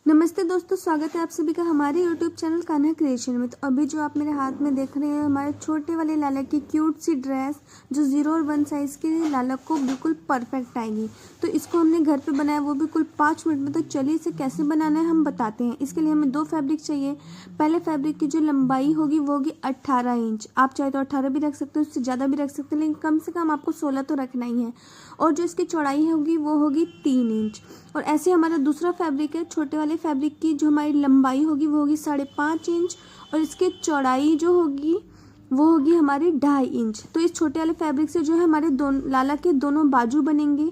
नमस्ते दोस्तों, स्वागत है आप सभी का हमारे YouTube चैनल कान्हा क्रिएशन में। तो अभी जो आप मेरे हाथ में देख रहे हैं हमारे छोटे वाले लाला की क्यूट सी ड्रेस जो 0 और 1 साइज़ के लाला को बिल्कुल परफेक्ट आएगी। तो इसको हमने घर पे बनाया, वो भी कुल 5 मिनट में। तो चलिए इसे कैसे बनाना है हम बताते हैं। इसके लिए हमें 2 फैब्रिक चाहिए। पहले फैब्रिक की जो लंबाई होगी वो होगी 18 इंच। आप चाहे तो 18 भी रख सकते हो, उससे ज़्यादा भी रख सकते हैं, लेकिन कम से कम आपको 16 तो रखना ही है। और जो इसकी चौड़ाई होगी वो होगी 3 इंच। और ऐसे हमारा दूसरा फैब्रिक है, छोटे वाले फैब्रिक की जो हमारी लंबाई होगी वो होगी 5.5 इंच और इसकी चौड़ाई जो होगी वो होगी हमारी 2.5 इंच। तो इस छोटे वाले फैब्रिक से जो है हमारे लाला के दोनों बाजू बनेंगे।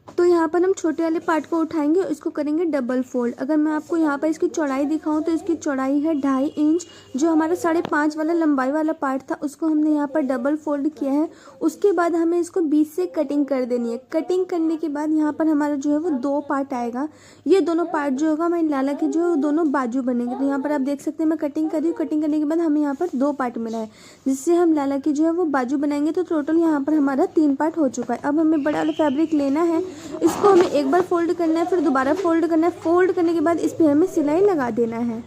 तो यहाँ पर हम छोटे वाले पार्ट को उठाएंगे और इसको करेंगे डबल फोल्ड। अगर मैं आपको यहाँ पर इसकी चौड़ाई दिखाऊं तो इसकी चौड़ाई है 2.5 इंच। जो हमारा 5.5 वाला लंबाई वाला पार्ट था उसको हमने यहाँ पर डबल फोल्ड किया है। उसके बाद हमें इसको बीच से कटिंग कर देनी है। कटिंग करने के बाद यहाँ पर हमारा जो है वो 2 पार्ट आएगा। ये दोनों पार्ट जो होगा हमारे लाला के जो दोनों बाजू बनेंगे। तो यहाँ पर आप देख सकते हैं मैं कटिंग कर रही हूँ। कटिंग करने के बाद हमें यहाँ पर 2 पार्ट मिला है, जिससे हम लाला की जो है वो बाजू बनाएंगे। तो टोटल यहाँ पर हमारा 3 पार्ट हो चुका है। अब हमें बड़ा वाला फैब्रिक लेना है, इसको हमें एक बार फोल्ड करना है, फिर दोबारा फोल्ड करना है। फोल्ड करने के बाद इस पे हमें सिलाई लगा देना है।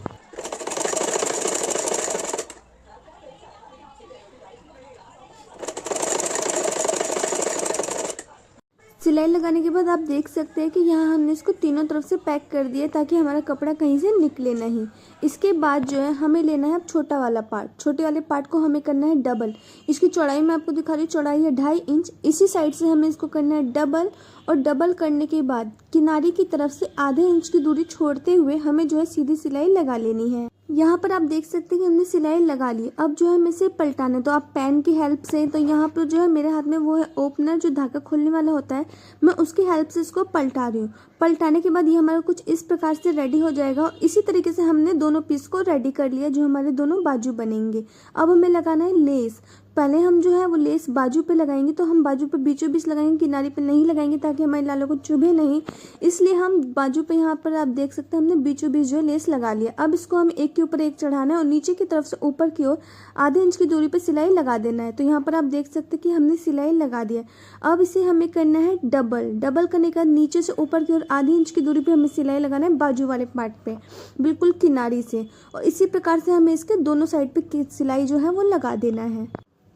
सिलाई लगाने के बाद आप देख सकते हैं कि यहाँ हमने इसको तीनों तरफ से पैक कर दिया ताकि हमारा कपड़ा कहीं से निकले नहीं। इसके बाद जो है हमें लेना है अब छोटा वाला पार्ट। छोटे वाले पार्ट को हमें करना है डबल। इसकी चौड़ाई मैं आपको दिखा रही हूँ, चौड़ाई है 2.5 इंच। इसी साइड से हमें इसको करना है डबल। और डबल करने के बाद किनारी की तरफ से आधे इंच की दूरी छोड़ते हुए हमें जो है सीधी सिलाई लगा लेनी है। यहाँ पर आप देख सकते हैं कि हमने सिलाई लगा ली। अब जो है हमें इसे पलटाना है, तो आप पेन की हेल्प से, तो यहाँ पर जो है मेरे हाथ में वो है ओपनर जो धागा खोलने वाला होता है, मैं उसकी हेल्प से इसको पलटा रही हूँ। पलटाने के बाद ये हमारा कुछ इस प्रकार से रेडी हो जाएगा। और इसी तरीके से हमने दोनों पीस को रेडी कर लिया जो हमारे दोनों बाजू बनेंगे। अब हमें लगाना है लेस। पहले हम जो है वो लेस बाजू पे लगाएंगे, तो हम बाजू पे बीचों बीच लगाएंगे, किनारे पे नहीं लगाएंगे ताकि हमारे लालों को चुभे नहीं। इसलिए हम बाजू पे यहाँ पर आप देख सकते हैं हमने बीचों बीच जो है लेस लगा लिया। अब इसको हम एक के ऊपर एक चढ़ाना है और नीचे की तरफ से ऊपर की ओर आधे इंच की दूरी पे सिलाई लगा देना है। तो यहाँ पर आप देख सकते हैं कि हमने सिलाई लगा दिया। अब इसे हमें करना है डबल। डबल करने के बाद नीचे से ऊपर की ओर आधी इंच की दूरी पे हमें सिलाई लगाना है बाजू वाले पार्ट पे, बिल्कुल किनारी से। और इसी प्रकार से हमें इसके दोनों साइड पे सिलाई जो है वो लगा देना है।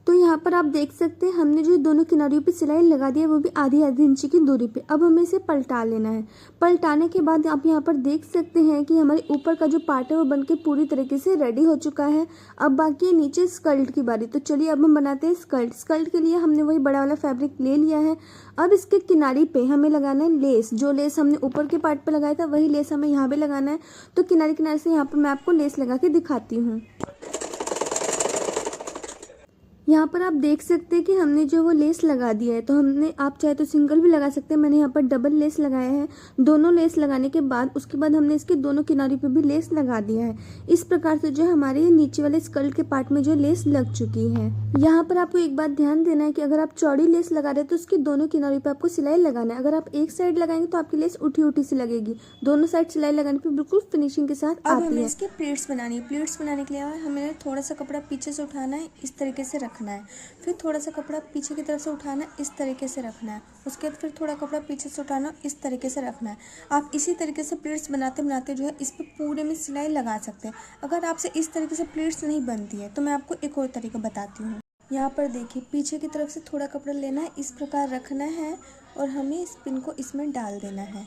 तो यहाँ पर आप देख सकते हैं हमने जो दोनों किनारियों पे सिलाई लगा दी है वो भी आधी इंच की दूरी पे। अब हमें इसे पलटा लेना है। पलटाने के बाद आप यहाँ पर देख सकते हैं कि हमारे ऊपर का जो पार्ट है वो बनके पूरी तरीके से रेडी हो चुका है। अब बाकी है नीचे स्कर्ट की बारी। तो चलिए अब हम बनाते हैं स्कर्ट। स्कर्ट के लिए हमने वही बड़ा वाला फैब्रिक ले लिया है। अब इसके किनारी पे हमें लगाना है लेस। जो लेस हमने ऊपर के पार्ट पे लगाया था वही लेस हमें यहाँ पे लगाना है। तो किनारे किनारे से यहाँ पर मैं आपको लेस लगा के दिखाती हूँ। यहाँ पर आप देख सकते हैं कि हमने जो वो लेस लगा दिया है। तो हमने, आप चाहे तो सिंगल भी लगा सकते हैं, मैंने यहाँ पर डबल लेस लगाया है। दोनों लेस लगाने के बाद उसके बाद हमने इसके दोनों किनारे पे भी लेस लगा दिया है। इस प्रकार से जो हमारे नीचे वाले स्कर्ट के पार्ट में जो लेस लग चुकी है। यहाँ पर आपको एक बात ध्यान देना है कि अगर आप चौड़ी लेस लगा रहे हैं तो उसके दोनों किनारे पे आपको सिलाई लगाना है। अगर आप एक साइड लगाएंगे तो आपकी लेस उठी उठी सी लगेगी। दोनों साइड सिलाई लगाने पर बिल्कुल फिनिशिंग के साथ आती है। हमें इसके प्लीट्स बनानी है। प्लीट्स बनाने के लिए हमें थोड़ा सा कपड़ा पीछे से उठाना है, इस तरीके से रखना है। फिर थोड़ा सा कपड़ा पीछे की तरफ से उठाना है, इस तरीके से रखना है। उसके बाद फिर थोड़ा कपड़ा पीछे से उठाना, इस तरीके से रखना है। आप इसी तरीके से प्लीट्स बनाते बनाते जो है इस पर पूरे में सिलाई लगा सकते हैं। अगर आपसे इस तरीके से प्लीट्स नहीं बनती है तो मैं आपको एक और तरीका बताती हूँ। यहाँ पर देखिए, पीछे की तरफ से थोड़ा कपड़ा लेना है, इस प्रकार रखना है और हमें इस पिन को इसमें डाल देना है।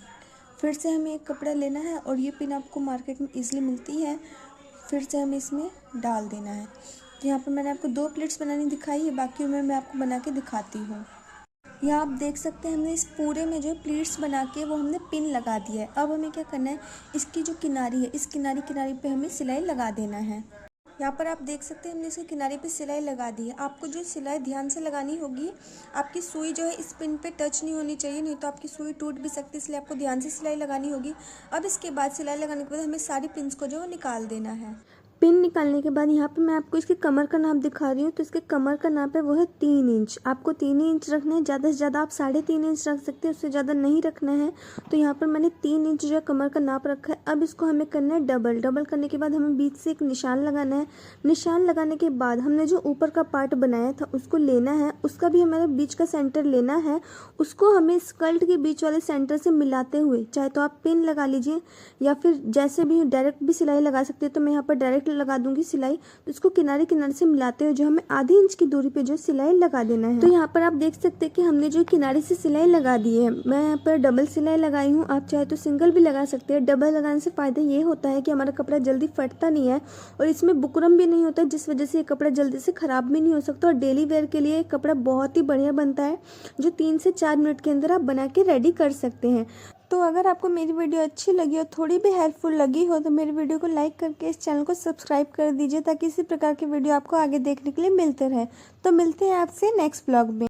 फिर से हमें एक कपड़ा लेना है और ये पिन आपको मार्केट में ईजिली मिलती है। फिर से हमें इसमें डाल देना है। यहाँ पर मैंने आपको 2 प्लेट्स बनानी दिखाई है, बाकी मैं आपको बना के दिखाती हूँ। यहाँ आप देख सकते हैं हमने इस पूरे में जो प्लेट्स बना के वो हमने पिन लगा दिया है। अब हमें क्या करना है, इसकी जो किनारी है इस किनारी पे हमें सिलाई लगा देना है। यहाँ पर आप देख सकते हैं हमने इसके किनारे पे सिलाई लगा दी है। आपको जो सिलाई ध्यान से लगानी होगी, आपकी सुई जो है इस पिन पे टच नहीं होनी चाहिए, नहीं तो आपकी सुई टूट भी सकती है, इसलिए आपको ध्यान से सिलाई लगानी होगी। अब इसके बाद सिलाई लगाने के बाद हमें सारी पिन्स को जो निकाल देना है। पिन निकालने के बाद यहाँ पे मैं आपको इसके कमर का नाप दिखा रही हूँ। तो इसके कमर का नाप है वो है 3 इंच। आपको 3 ही इंच रखना है, ज़्यादा से ज़्यादा आप 3.5 इंच रख सकते हैं, उससे ज़्यादा नहीं रखना है। तो यहाँ पर मैंने 3 इंच जो है कमर का नाप रखा है। अब इसको हमें करना है डबल करने के बाद हमें बीच से एक निशान लगाना है। निशान लगाने के बाद हमने जो ऊपर का पार्ट बनाया था उसको लेना है, उसका भी हमारे बीच का सेंटर लेना है। उसको हमें स्कर्ट के बीच वाले सेंटर से मिलाते हुए, चाहे तो आप पिन लगा लीजिए या फिर जैसे भी डायरेक्ट भी सिलाई लगा सकते हैं। तो मैं यहाँ पर डायरेक्ट लगा दूंगी सिलाई। तो इसको किनारे किनारे से मिलाते हुए जो हमें आधे इंच की दूरी पे जो सिलाई लगा देना है। तो यहाँ पर आप देख सकते हैं कि हमने जो किनारे से सिलाई लगा दी है। मैं यहाँ पर डबल सिलाई लगाई हूँ, आप चाहे तो सिंगल भी लगा सकते हैं। डबल लगाने से फायदा ये होता है कि हमारा कपड़ा जल्दी फटता नहीं है और इसमें बुकरम भी नहीं होता, जिस वजह से ये कपड़ा जल्दी से खराब भी नहीं हो सकता। और डेली वेयर के लिए कपड़ा बहुत ही बढ़िया बनता है, जो 3 से 4 मिनट के अंदर आप बना के रेडी कर सकते हैं। तो अगर आपको मेरी वीडियो अच्छी लगी और थोड़ी भी हेल्पफुल लगी हो तो मेरी वीडियो को लाइक करके इस चैनल को सब्सक्राइब कर दीजिए, ताकि इसी प्रकार की वीडियो आपको आगे देखने के लिए मिलते रहे। तो मिलते हैं आपसे नेक्स्ट ब्लॉग में।